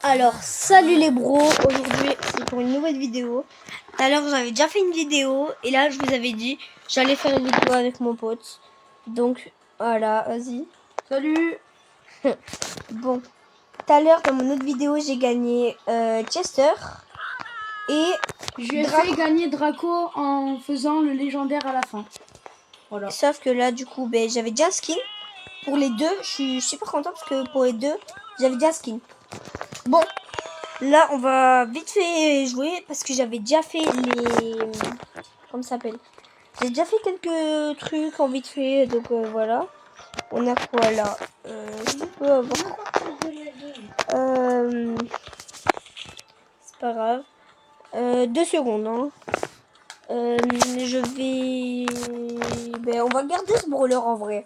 Alors, salut les bros, aujourd'hui c'est pour une nouvelle vidéo. Tout à l'heure j'avais déjà fait une vidéo et là je vous avais dit j'allais faire une vidéo avec mon pote. Donc voilà, vas-y. Salut. Bon, tout à l'heure dans mon autre vidéo j'ai gagné Chester et Je lui ai fait gagner Draco en faisant le légendaire à la fin. Voilà. Sauf que là du coup ben, j'avais déjà un skin. Pour les deux, je suis super content parce que pour les deux j'avais déjà un skin. Bon, là on va vite fait jouer parce que j'avais déjà fait les... Comment ça s'appelle? J'ai déjà fait quelques trucs en vite fait, donc voilà. On a quoi là? Je peux avoir... c'est pas grave. 2 secondes. Hein. Je vais... Ben, on va garder ce brawler en vrai.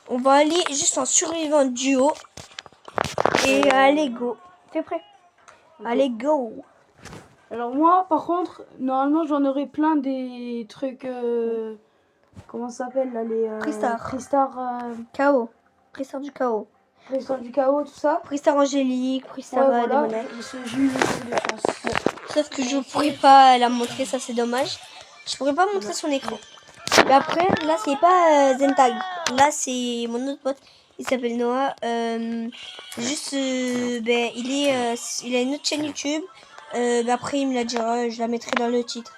On va aller juste en survivant duo. Et allez, go. T'es prêt? Okay. Allez, go. Alors moi, par contre, normalement, j'en aurai plein des trucs... comment ça s'appelle là, les... Pristar. Chaos. Pristar du chaos. Pristar du chaos, tout ça. Pristar angélique, Pristar voilà. démoniaque. J'ai eu de chance. Bon. Sauf que je pourrais pas la montrer, ça c'est dommage. Je pourrais pas montrer son écran. Mais après, là c'est pas Zentag. Là c'est mon autre pote. Il s'appelle Noah. Juste, ben, il a une autre chaîne YouTube. Ben, après il me la dira, je la mettrai dans le titre.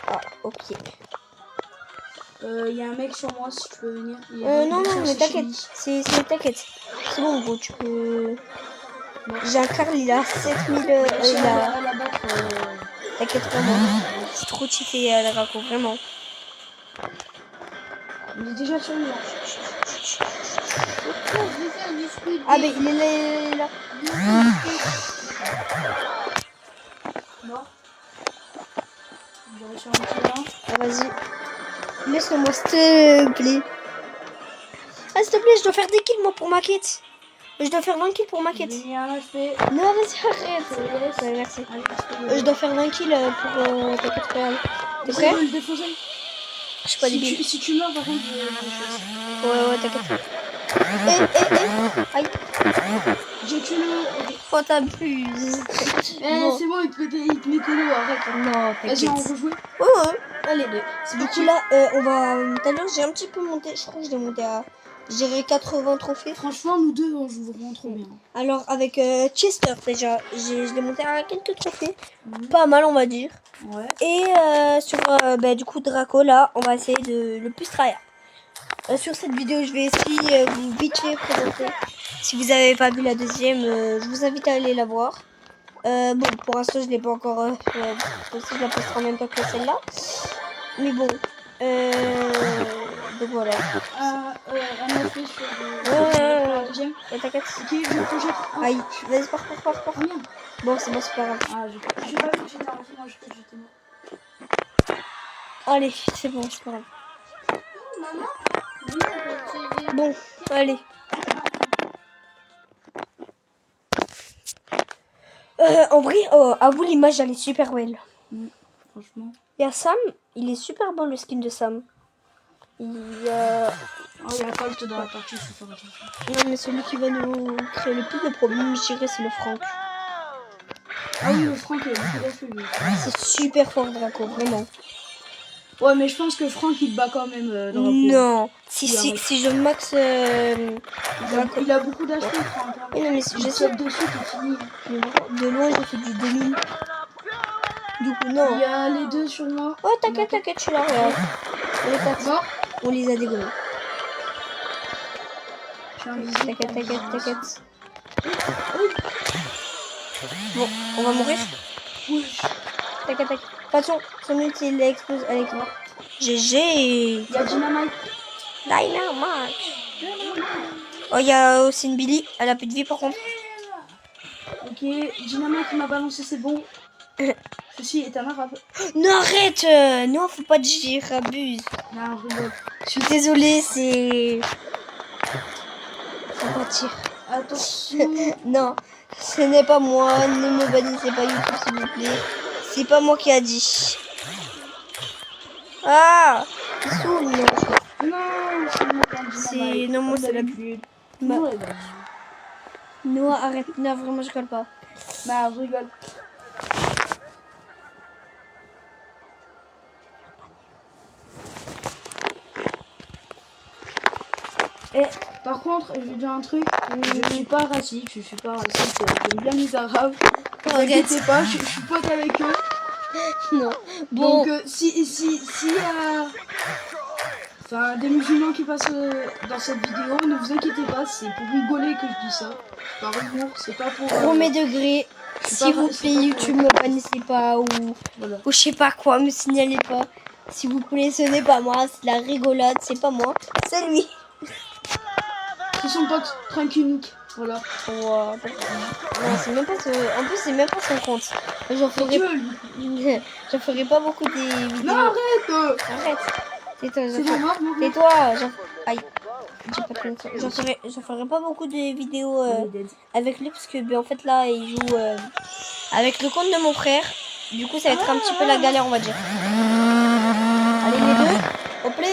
Ah, ok. Y a un mec sur moi si tu peux venir. Non, mais t'inquiète. T'inquiète. C'est bon, gros, tu peux... J'ai un Carl, il a 7000... T'inquiète vraiment. C'est trop kiffé à la raco, vraiment. Il est déjà sur moi. Ah, mais il est là. Non. Ah, vas-y. Laisse-le-moi, s'il te plaît. Ah, s'il te plaît, je dois faire des kills, moi, pour ma quête. Je dois faire 20 kills pour ma quête. Non, vas-y, arrête. Ouais, merci. Je dois faire 20 kills pour ta quête royale. T'es prêt? Je suis pas débile. Si tu meurs, par contre, Ouais, t'inquiète. Aïe. J'ai tué le... Oh, t'abuses. Bon. C'est bon, il te mettait l'eau, arrête. Non, vas-y, on rejoue. Ouais. Allez, du coup, là, on va... Tout à l'heure, j'ai un petit peu monté. Je crois que je l'ai monté à... J'irai 80 trophées. Franchement, nous deux, on joue vraiment trop bien. Alors, avec Chester, déjà, je l'ai monté à quelques trophées. Pas mal, on va dire. Ouais. Et sur, du coup, Draco, là, on va essayer de le plus tryhard. Sur cette vidéo, je vais essayer vous vite fait présenter. Si vous n'avez pas vu la deuxième, je vous invite à aller la voir. Bon, pour l'instant, je ne l'ai pas encore... je la posterai en même temps que celle-là. Mais bon. Donc voilà. Un effet sur la deuxième. T'inquiète. Ok, je te jette. Aïe, vas-y, pars. Bon, c'est pas grave. Ah, j'ai pas vu que j'étais en moi, je peux te jeter moi. Allez, c'est bon, c'est pas grave. Bon, allez. En vrai, à vous, l'image, elle est super belle. Franchement. Il y a Sam, il est super beau le skin de Sam. Il y a... Oh, il y a Colt dans la partie, je sais pas. Non, mais celui qui va nous créer le plus de problèmes, je dirais, c'est le Franck. Ah oui, le Franck, il a beaucoup d'affaires, lui. C'est super fort, Draco, vraiment. Ouais, mais je pense que Franck, il bat quand même Draco. Non, si je max... il a beaucoup d'HP, Franck. Oui, non, mais je sais. Dessus, t'es fini. De loin, j'ai fait du 2000. Du coup, non. Il y a les deux sur moi. Oh, t'inquiète, je suis là, regarde. On est parti. On les a dégommés. T'inquiète. Bon, on va mourir. Oui. T'inquiète. Attention, son ulti, il explose avec moi. GG. Il y a Dynamite. Oh, il y a aussi une Billy. Elle a plus de vie, par contre. Ok, Dynamite, il m'a balancé, c'est bon. Ceci est un arabe. Non, arrête. Non, faut pas dire, abuse. Non, je rigole. Je suis désolée, c'est... Faut pas dire. Attention. Non, ce n'est pas moi. Ne me bannissez pas YouTube, s'il vous plaît. C'est pas moi qui a dit. Ah, il s'ouvre, non. Non, c'est Non, moi c'est la pub. Toujours les gars. Noah, arrête. Non, vraiment, je rigole pas. Bah, je rigole. Et par contre, je vais dire un truc. Je suis pas raciste, j'aime bien les arabes. Ne vous inquiétez pas, je suis pote avec eux. Non. Bon. Donc, si enfin, des musulmans qui passent dans cette vidéo, ne vous inquiétez pas, c'est pour rigoler que je dis ça. Par humour, c'est pas pour. Premier degré. S'il vous plaît, YouTube, me bannissez pas Voilà. ou je sais pas quoi, me signalez pas. S'il vous plaît, ce n'est pas moi, c'est la rigolade, c'est pas moi, c'est lui. C'est son pote, Tranquinique. Voilà. Wow. Non, c'est même pas en plus, c'est même pas son compte. J'en ferai pas beaucoup des vidéos. Non, arrête Arrête. Tais-toi, C'est normal, non. tais-toi. Aïe. J'ai pas de connexion. J'en ferai pas beaucoup de vidéos avec lui parce que en fait là il joue avec le compte de mon frère. Du coup ça va être un petit peu la galère on va dire. Allez les deux. Hop là.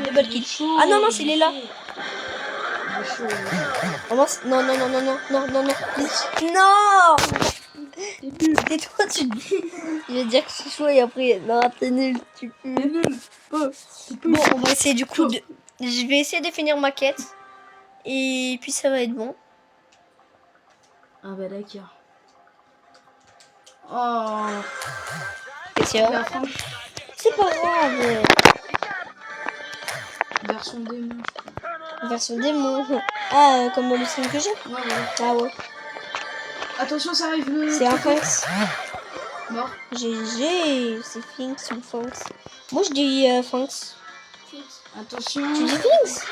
Double kill. Ah non non il est là. Oh, non non non non non non non non non. Non. Tais-toi tu. Il va dire que c'est chaud et après non t'es nul. Tu T'es nul. Bon on va essayer du coup de. Je vais essayer de finir ma quête. Et puis ça va être bon. Ah bah d'accord. Oh. Qu'est-ce qu'il y a ? C'est pas grave. Version démon. Version démon. Ah, comme le signe que j'ai. Ouais, ouais. Ah ouais. Attention, ça arrive le. C'est un Finks. Mort. GG. C'est Finks ou Finks. Moi je dis Finks. Attention. Tu dis Finks ?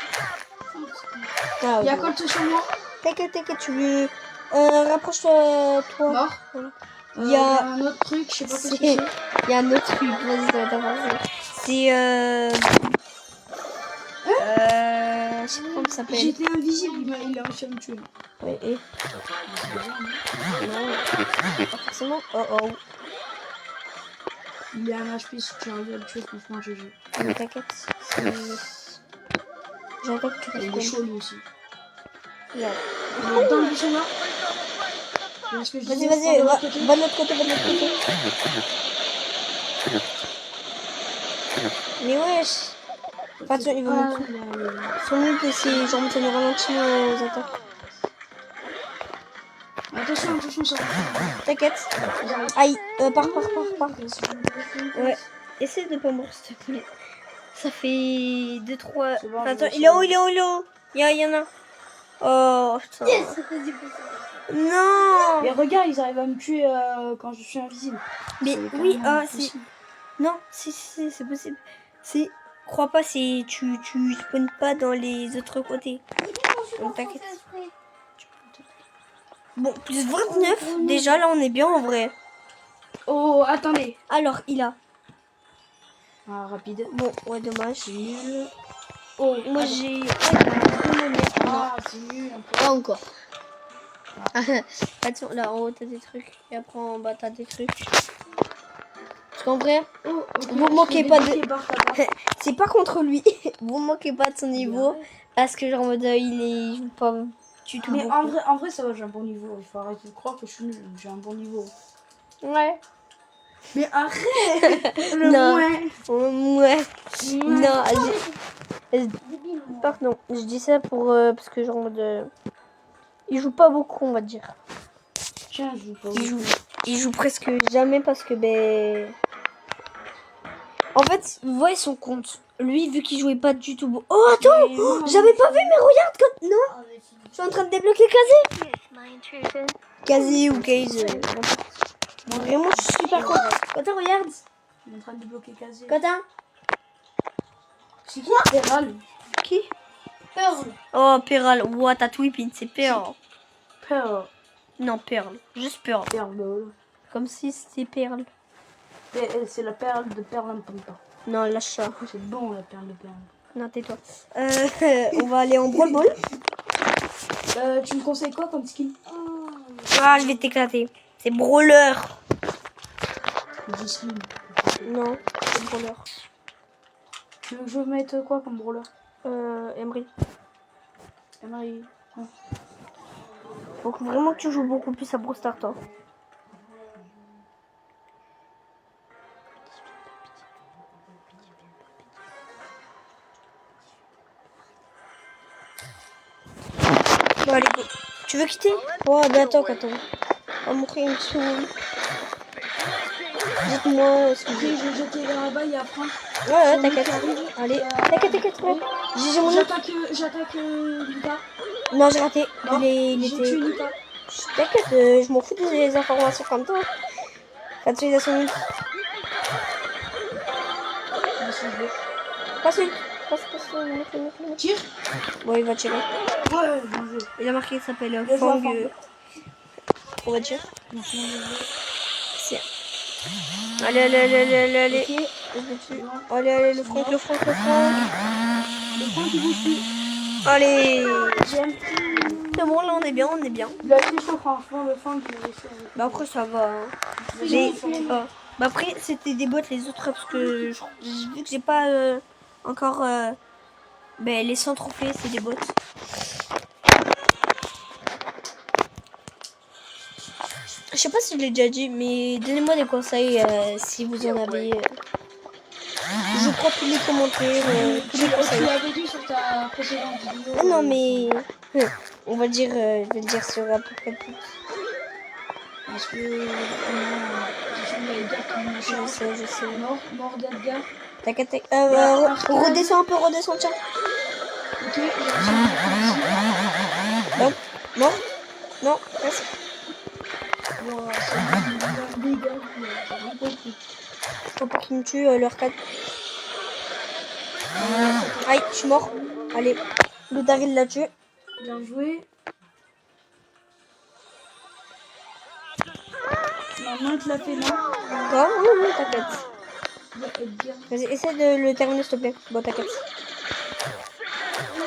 Ah, Il y a Colt sur moi. T'inquiète, tu lui. Rapproche-toi, toi. Mort. Voilà. Il y a un autre truc, je sais pas ce que c'est. Il y a un autre truc, vas-y, ça va t'avancer. C'est je sais pas comment ça s'appelle. J'étais invisible, il a réussi à me tuer. Ouais, et. Non, pas forcément. Oh oh. Il est un HP si tu arrives à le tuer, franchement, GG. Mais t'inquiète. J'entends que tu peux. Il est chaud lui aussi. Regarde. Il est dans le buisson là. Vas-y, va de l'autre côté, Mais wesh. Attention, il va me tuer. Faut mieux que c'est genre me tenir ralenti aux attaques. Attention, ça. T'inquiète. Aïe, pars. Ouais. Essaye de pas mourir s'il te plaît. Ça fait 2-3. Bon, attends, il est où Il y en a. Oh putain. Non. Mais regarde, ils arrivent à me tuer quand je suis invisible. Mais oui, c'est. Non, si, c'est possible. C'est. Crois pas, c'est. Tu spawns pas dans les autres côtés. Donc t'inquiète. Bon, plus 29. Déjà, là, on est bien en vrai. Oh, attendez. Alors, il a. Ah, rapide. Bon, ouais, dommage. C'est nul. Oh, moi j'ai. Ah, c'est nul. Pas encore. Attention, là en haut t'as des trucs. Et après en bas t'as des trucs. Parce qu'en vrai, vous moquez pas de. C'est pas contre lui. Vous moquez pas de son niveau. Parce que genre en mode il joue pas du tout. Mais en vrai, ça va, j'ai un bon niveau. Il faut arrêter de croire que je suis nul. J'ai un bon niveau. Ouais. Mais arrête. Ouais. Non, pardon, je dis ça pour parce que genre en mode il joue pas beaucoup, on va dire. Tiens, je joue pas. Il joue presque jamais parce que en fait, vous voyez son compte. Lui, vu qu'il jouait pas du tout. Oh attends, j'avais pas vu, mais regarde comme non. Je suis en train de débloquer Kazé ou Kaze. Vraiment, je suis super content. Quentin, regarde. Je suis en train de débloquer Kazé. Quentin. C'est qui Peral. Qui Pearl. Oh, Pearl. What, t'as Tweepin, c'est Pearl. Pearl. Non, Pearl. Juste Pearl. Pearl. Comme si c'était Pearl. C'est la perle de Perlimpinpin. Non, lâche ça. C'est bon, la perle de Perle. Non, tais-toi. On va aller en Brawl Ball. Tu me conseilles quoi comme skin? Ah, je vais t'éclater. C'est Brawler. Skin. Non, c'est Brawler. Tu veux que je mette quoi comme brawler? Emery. Marie. Faut vraiment que tu joues beaucoup plus à Brawl Stars, toi. Bon, allez, go. Tu veux quitter? Ouais, ben attends. On va montrer une seconde. Dites-moi ce que Ok, je vais jeter là-bas, il y a Franck. Ouais, t'inquiète. Allez, t'inquiète, ouais. J'ai mon ult. J'attaque Lucas. Non, j'ai raté. Non, Il j'ai était. tué Lucas. T'inquiète, je m'en fous des informations comme toi. Quand tu es son ult. Passe ult. Passe. Tire. Bon, il va tirer. Ouais, bien joué. Il a marqué qu'il s'appelle Bien joué, Fang. Fang. On va tirer. Merci, bien joué. C'est. Allez. Ok. Je le tue. Allez, le Franck. Le Franck qui vous tue. Allez. J'aime. C'est bon, là, on est bien. Il a été chaud, franchement, le Franck qui est chaud. Bah après, ça va. Hein. Mais- Bah après, c'était des bots les autres parce que vu que j'ai pas encore les 100 trophées, c'est des bots. Je sais pas si je l'ai déjà dit, mais donnez-moi des conseils si vous en avez. Je prends tous les commentaires, tous les Tu conseils. l'avais dit sur ta précédente vidéo. Ah non, mais on va dire, je vais le dire sur à peu près tout. Parce que j'ai trouvé Edgar qui me cherche. Je sais. Mort d'Edgar. T'inquiète. Bah, Redescends un peu, tiens. Ok, j'ai réussi. Non, non, presque. Wow, c'est des gars, j'ai compris. Faut pas qu'il me tue, leur 4. Aïe, je suis mort. Allez, le Daryl l'a tué. Bien joué. Maintenant, tu l'as fait là. Quoi? Oui, t'inquiète. Edgar. Vas-y, essaie de le terminer, s'il te plaît. Bon, t'inquiète.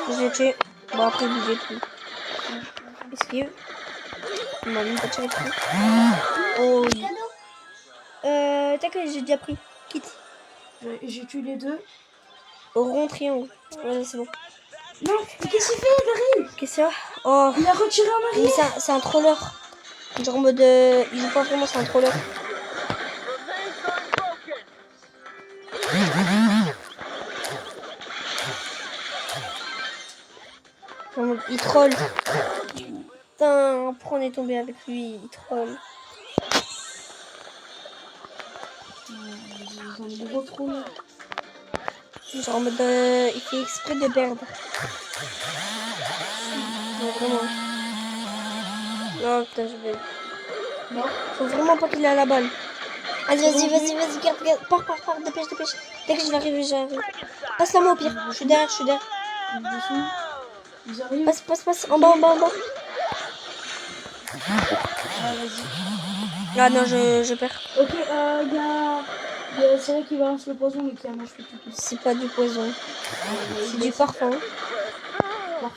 Je l'ai tué. Bon, après, il bougeait plus. Esquive. Il m'a même pas tiré dessus. Oh, oui. T'inquiète, j'ai déjà pris. Quitte. J'ai tué les deux. Rond, triangle. Voilà, c'est bon. Non, mais qu'est-ce qu'il fait, Daryl? Qu'est-ce que c'est? Oh, Il a retiré en mais arrière. c'est un troller. Genre en mode. Il joue pas vraiment, c'est un troller. En mode, il troll. Putain, pourquoi on est tombé avec lui? Il troll. Ils ont des gros trous là. Genre en mode. Il fait exprès de perdre. Ouais, vraiment. Non, putain, je vais. Non. Faut vraiment pas qu'il ait la balle. Vas-y, garde. Pars, dépêche. Dès que je vais arriver, j'arrive. Passe la moi au pire. Je suis derrière. Ils arrivent. Passe. En bas. Ah, vas-y. Ah non, je perds. Ok, il y a c'est vrai qui balance le poison, mais qui a mangé tout. C'est pas du poison. C'est du parfum.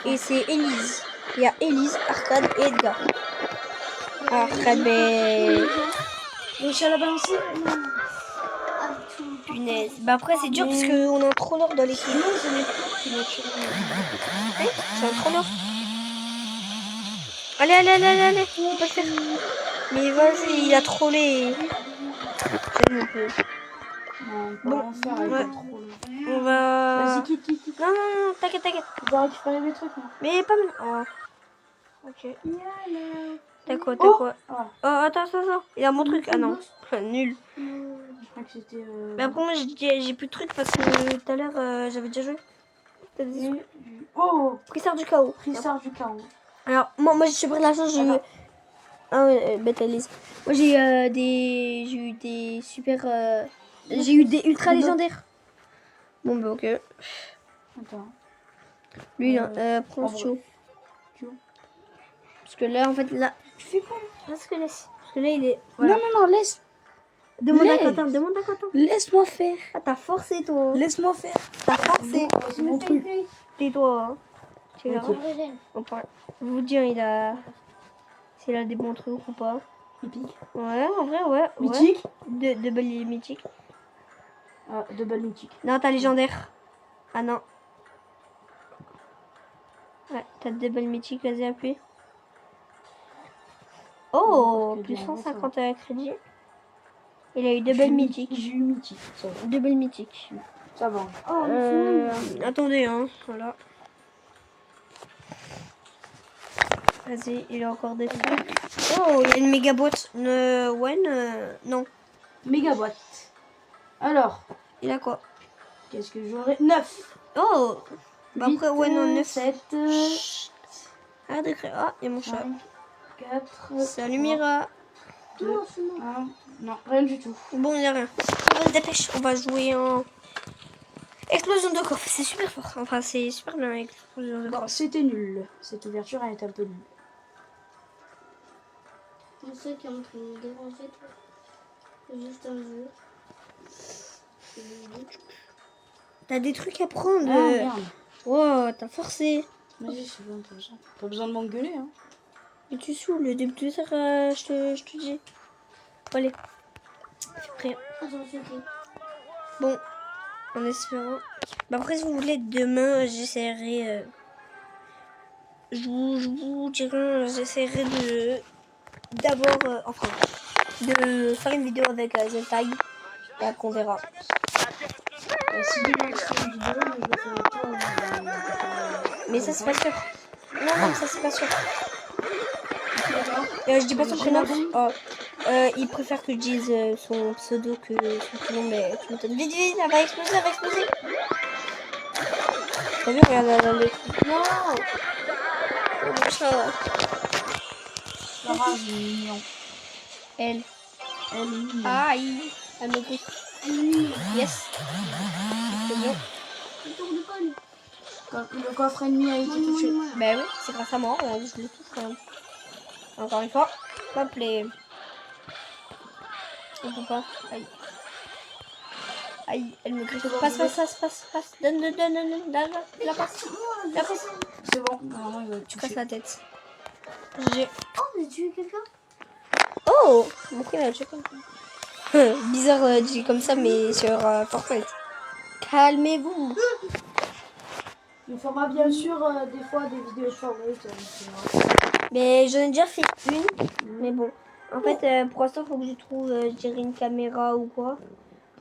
Et c'est Elise. Il y a Elise, Arcade et Edgar. Arcade, mais. Réussi à la balancer? Non. Punaise. Bah après, c'est dur parce qu'on a un troller dans l'équipe. Non, c'est les potes qui l'ont tiré. C'est un troller. Allez. On peut le faire. Mais vas-y, il a trollé. C'est bon, Non, on Bon, va en faire avec ouais. le troll. On va. Vas-y, quitte. Non, t'inquiète. On va récupérer des trucs, moi. Mais pas mal. Oh. Ok. T'as quoi Ah. Oh, attends. Il a mon truc. Ah non. Nul. Je crois que c'était. Mais après, moi, j'ai plus de trucs parce que tout à l'heure, j'avais déjà joué. T'as des trucs. Oh, Prissard du chaos. Prissard du chaos. Alors, moi, je suis pris de la chance. J'ai eu. Attends. Ah ouais, bête Alice. Moi, j'ai eu des super. J'ai eu des ultra légendaires. Bon, bah, ok. Attends. Lui, prends ce vrai. tuyau. Parce que là, en fait, là. Tu fais quoi? Parce que là, il est. Voilà. Non, laisse. Demande à laisse. Quentin. Laisse-moi faire. Ah, t'as forcé, toi. Laisse-moi faire. T'as forcé. C'est mon truc. Tais-toi. Hein. Tu verras. Ok. On parle. Je vous dis, il a. S'il a des bons trucs ou pas. Épique. Ouais, en vrai, ouais. Mythique. De belles mythiques. Ah, de balles mythiques. Non, t'as légendaire. Ah non. Ouais, t'as deux belles mythiques, vas-y, appuie. Oh, Que plus bien, 150 crédits. Il a eu deux J'ai belles eu mythiques. J'ai eu mythique. Ça va. Deux belles mythiques. Ça va. Oh, Attendez, hein, voilà. Vas-y, il a encore des trucs. Oh, il y a une méga boîte. Non. méga boîte. Alors, Il a quoi? qu'est-ce que j'aurais 9. Oh, bah après, ouais, non, 9. 7, Ah, décret. Ah, il y a mon chat. 5, 4, Salut Mira. 2, 1. Non, rien du tout. Bon, il n'y a rien. On se dépêche. On va jouer en explosion de coffre. C'est super fort. Enfin, c'est super bien explosion de Bon, coffre. c'était nul. Cette ouverture, elle est un peu nulle. C'est ça qui est en train de me déranger, toi. C'est juste un jeu. T'as des trucs à prendre. Ah, merde. Wow, t'as forcé. Vas-y, c'est bon, pas besoin de m'engueuler, hein. Mais tu saoules. Le début de je te dis. Bon, allez. C'est prêt. Attends, c'est ok. Bon, en espérant. Bah après, si vous voulez, demain, j'essaierai. Je vous dirai, j'essaierai d'avoir. Enfin, de faire une vidéo avec Zentai. Et après, on verra. Si demain je fais une vidéo, mais je le ferai pas. Mais ça, c'est pas sûr. Non, ça, c'est pas sûr. D'accord. Je dis pas son prénom. Oh. Il préfère que je dise son pseudo que son prénom, mais tu m'étonnes. Vite, vite, ça va exploser, ça va exploser. T'as vu, regarde le truc. Non. Oh, mon chat. Sarah, elle est mignon. Elle. Elle est mignonne. Aïe. Elle me griffe. Yes. C'est bon. Il tourne pas, lui. Le coffre ennemi a été touché. Ben oui, c'est grâce à moi. Regarde, je le touche quand même. Encore une fois. Hop, les. On peut pas. Aïe. Aïe, elle me griffe. Passe. Donne, la passe. La passe. C'est bon, normalement il va être Tu casses touché. la tête. J'ai. Oh, j'ai tué quelqu'un. Oh, mon frère il a tué quelqu'un. Bizarre dit comme ça, mais sur Fortnite. Calmez-vous. Il fera bien sûr des fois des vidéos de Fortnite. Mais j'en ai déjà fait une. Mais bon. En fait, pour l'instant, il faut que je trouve, je dirais, une caméra ou quoi.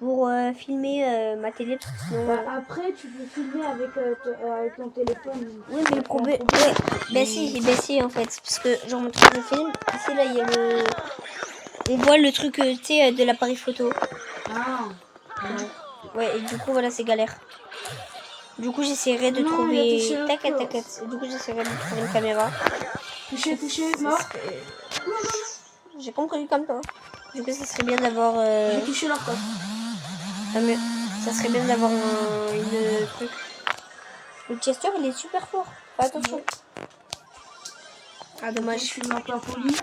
Pour filmer ma télé. Parce que sinon, Après, tu peux filmer avec ton téléphone. oui, mais le problème. Ouais. Ben si, en fait. Parce que, genre, mon truc de film. Ici, là, il y a le. On voit le truc, tu sais, de l'appareil photo. Ah. Ouais, et du coup, voilà, c'est galère. Du coup, j'essaierai de Non, trouver. il a touché un T'inquiète. peu. Du coup, j'essaierai de trouver une caméra. Touché, mort. J'ai compris comme toi. Du coup, ça serait bien d'avoir. J'ai touché leur coffre. Ah, mais ça serait bien d'avoir une truc. Le Chester, il est super fort. Fais attention. Ah, Je dommage. suis pas poli.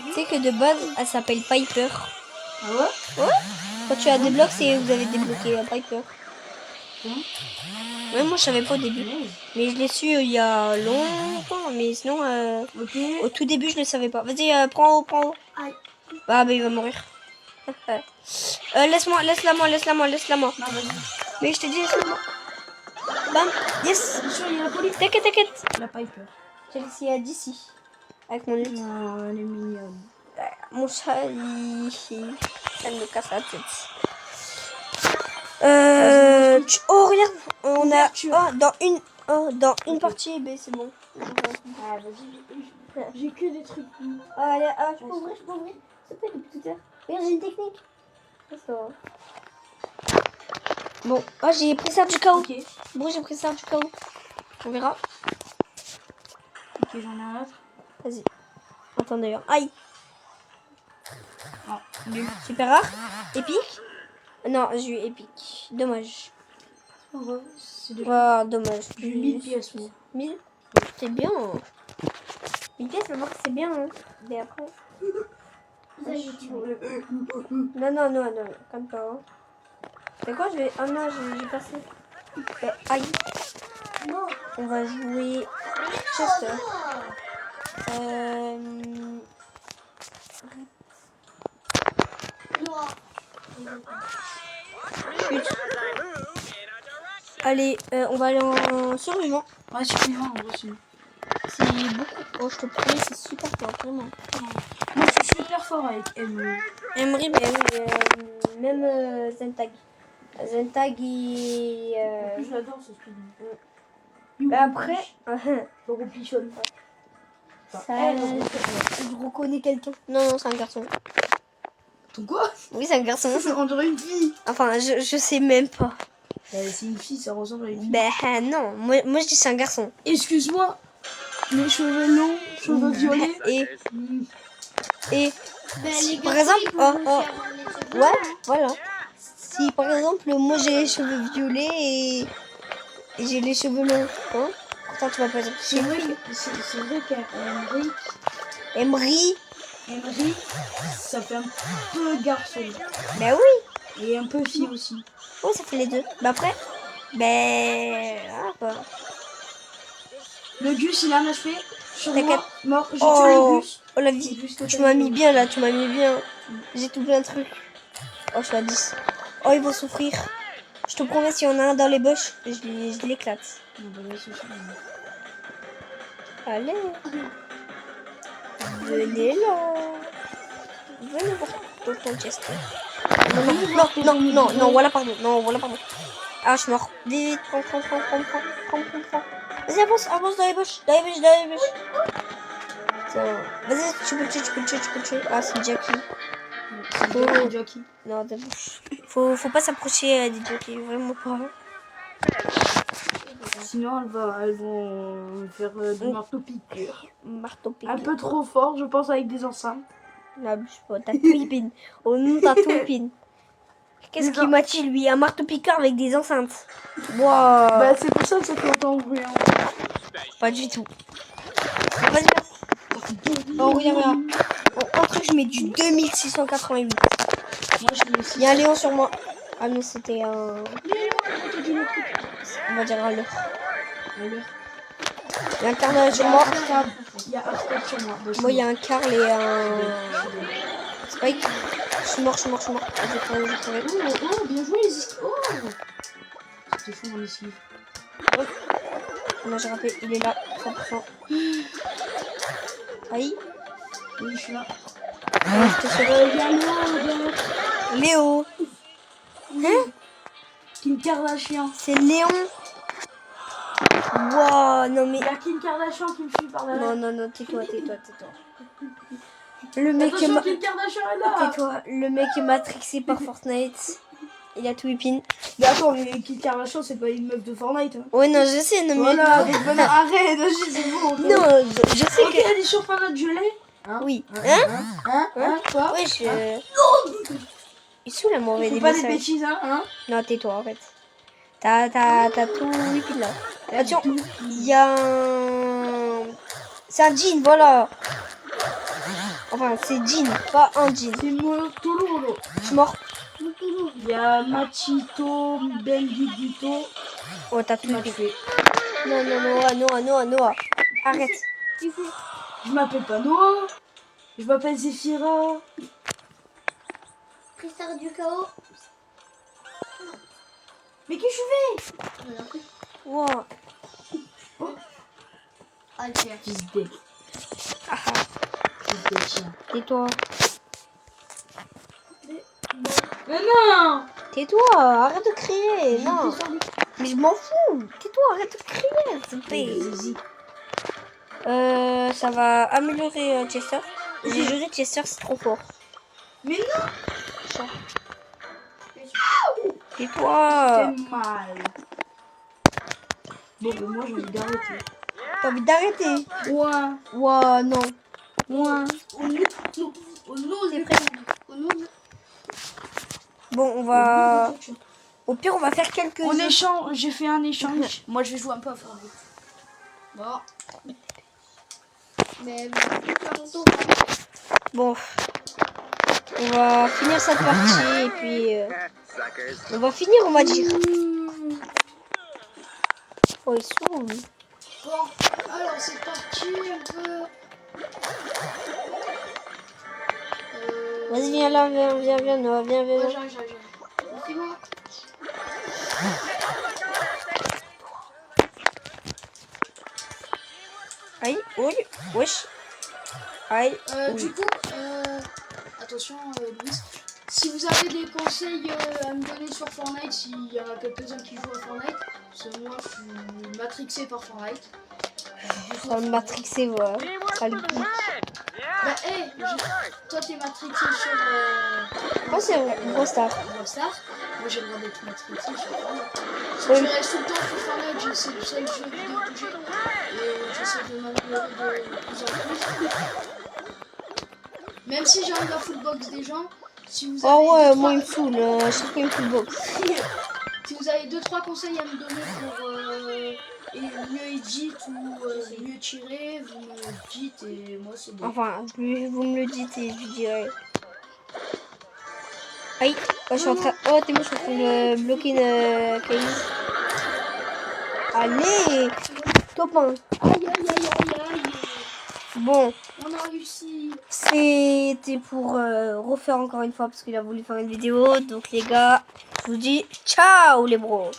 Tu sais que de base, elle s'appelle Piper. Ah ouais? Ouais. Quand tu as des blocs, c'est vous avez débloqué Piper. Ouais, moi je savais pas au début. Mais je l'ai su il y a longtemps. Mais sinon, Ok. au tout début, je le savais pas. Vas-y, prends haut. Aïe. Ah, bah il va mourir. Laisse-la moi. Non, vas-y. Mais je te dis, laisse-moi. Bam, yes. Attention, il y a la police. T'inquiète. La Piper. J'ai essayé à d'ici. Avec mon ult. Oh, elle est mignonne. Mon chat, elle me casse la tête. Oh, regarde. On a. Dans une partie, mais c'est bon. Ah, vas-y. J'ai que des trucs. Je peux ouvrir. C'est pas depuis tout à l'heure. Regarde, j'ai une technique. Ça va. Bon, j'ai pris ça du chaos. Ok. Bon, j'ai pris ça du chaos. On verra. Ok, j'en ai un autre. Vas-y. Attends d'ailleurs. Aïe. Ah, nul. Super rare. Épique. Non, j'ai eu épique. Dommage. C'est de Ah, dommage. J'ai 1000 pièces, moi. 1000. C'est bien. 1000 pièces, mais voir que c'est bien. Hein. Mais après. Ça, j'ai tué. Non. Comme ça. Hein. C'est quoi, je vais. Ah non, j'ai passé. Aïe. Non. On va jouer Chester. Noir. Chut. Allez, on va aller en survivant. Ouais, suivant, en vrai, c'est... C'est beaucoup. Oh, je te promets, c'est super fort, vraiment. Moi, je suis super fort avec Emery. Emery, mais oui, même Zentag. Zentag, il. En plus, j'adore ce skin. Bah après, Le roupichonne. ça, je reconnais quelqu'un. Non, non, c'est un garçon. Ton quoi? Oui, c'est un garçon. On dirait une fille. Enfin, je sais même pas. C'est une fille, ça ressemble à une fille. Ben non, moi je dis c'est un garçon. Excuse-moi, mes cheveux longs, cheveux violets. Et Ben, si les par garçons, exemple, ils peuvent aussi avoir les cheveux blancs, ouais, voilà. Si par exemple moi j'ai les cheveux violets et j'ai les cheveux longs, hein, pourtant tu vas pas dire que C'est vrai qu'Emery, Emery, ça fait un peu garçon. ben oui, Et un peu fille aussi. oui ça fait les deux. Ben après, ben ah, bah. Le Gus, il a un HP. Sur T'inquiète. moi, mort. J'ai tué Oh, le Gus. oh la vie, tu m'as mis bien là, tu m'as mis bien. J'ai tout plein de trucs. Oh je suis à 10. Oh ils vont souffrir. Je te promets s'il y en a un dans les bush, je l'éclate. Allez. Venez là. Venez voir Tonton Chester. Non, voilà pardon. Non, voilà pardon. Ah, je suis mort. Vite, prends. Vas-y, avance dans les bush. Dans les bush. Putain. Vas-y, tu peux le tuer. Ah, c'est Jackie. C'est Jackie. Non, des bush. Faut pas s'approcher des Jackie, vraiment pas. Sinon, elles vont faire du marteau-piqueur. Marteau piqueur. Un peu trop fort, je pense, avec des enceintes. N'abuse pas, t'as tout épine. Oh non, t'as tout épine. Qu'est-ce qu'il m'a-t-il, lui? Un marteau-piqueur avec des enceintes. Wow. Bah, c'est pour ça que ça fait autant de bruit. Hein. Pas du tout. Vas-y. Oh, regarde. En truc, je mets du 2688. Moi, je mets aussi. Il y a un Léon sur moi. Ah non, c'était un... On va dire un leurre. Il y a un Carl sur moi. Il y a un stade sur moi. Moi, il y a un Carl et un... Spike. Je suis mort. Oh, bien joué, les esquives. Oh, c'était fou, mon esquive. Non, j'ai raté. Il est là, 100%. Aïe. Oui, je suis là. Je te sauve. Léo. Hein? Kim Kardashian. C'est Léon. Wow, non mais... Il y a Kim Kardashian qui me suit par là. Non, tais-toi. Le mec est Attention, Kim Kardashian est là. Tais-toi, le mec est matrixé par Fortnite. Il a tout épine. Mais attends, mais Kim Kardashian, c'est pas une meuf de Fortnite. Hein. Ouais, non, je sais, non mais... Voilà, donc bon, arrête, c'est bon. Non, je sais Ok, que... elle est sur Fortnite, je l'ai. Oui. Quoi? Ouais, il saoule la mauvaise Faut pas des bêtises, hein. Non, tais-toi, en fait. T'as tout épine là. Attention, il y a un... C'est un jean, voilà. Enfin, c'est jean, pas un jean. C'est Motolo. Je suis mort. Il y a Machito, Benguiguito. Oh, t'as tout épine. tué. Non, Noah. Arrête. Je m'appelle pas Noah. Je m'appelle Zéphira. Cristal du chaos. Mais qui je fais? Wow. Ah, tiens. Fils de chien. Tais-toi. Mais non! Tais-toi, arrête de crier. Non. Mais je m'en fous. Tais-toi, arrête de crier, s'il te plaît. Ça va améliorer Chester. J'ai juré Chester, c'est trop fort. Mais non! Tais-toi. C'est mal. Bon, ben moi j'ai envie d'arrêter. T'as envie d'arrêter? Ouais. Wow, non. Ouais. Bon, on va... Au pire, on va faire quelques... On échange, j'ai fait un échange. Moi je vais jouer un peu à Fortnite. Bon. Mais Bon. On va finir cette partie et puis... on va finir, on va dire. Oh, ils sont... bon, alors c'est parti un peu. Vas-y, viens là, viens, Noah, viens. Ouais, j'arrive. C'est bon. Aïe, oui, wesh. Aïe, oui. Du coup, attention, Louis. Si vous avez des conseils à me donner sur Fortnite, s'il y en a quelques-uns qui jouent à Fortnite, parce que moi je suis matrixé par Fortnite. Ça me matrixer, voilà. Ça le goût. Bah, hey, toi t'es matrixé sur Moi, c'est Brawl Stars. Rockstar. Moi j'ai le droit d'être matrixé sur Fortnite. Si Oui. je reste tout le temps sur Fortnite, c'est le seul jeu vidéo que j'ai. Et j'essaie de m'améliorer de plus en plus. Même si j'arrive à fullbox des gens, si vous avez Oh ouais, deux, moi, trois- il me saoule. Chaque fois, il me fout le box. si vous avez 2-3 conseils à me donner pour mieux edit ou mieux tirer, vous me dites et moi c'est bon. Enfin, plus vous me le dites et je lui dirai. Aïe, oh, je suis en train. Oh, t'es moi, je suis en train de bloquer une Kaylee. Allez, top 1. Aïe aïe aïe aïe aïe. Bon, On a réussi. c'était pour refaire encore une fois parce qu'il a voulu faire une vidéo. Donc, les gars, je vous dis ciao, les bros.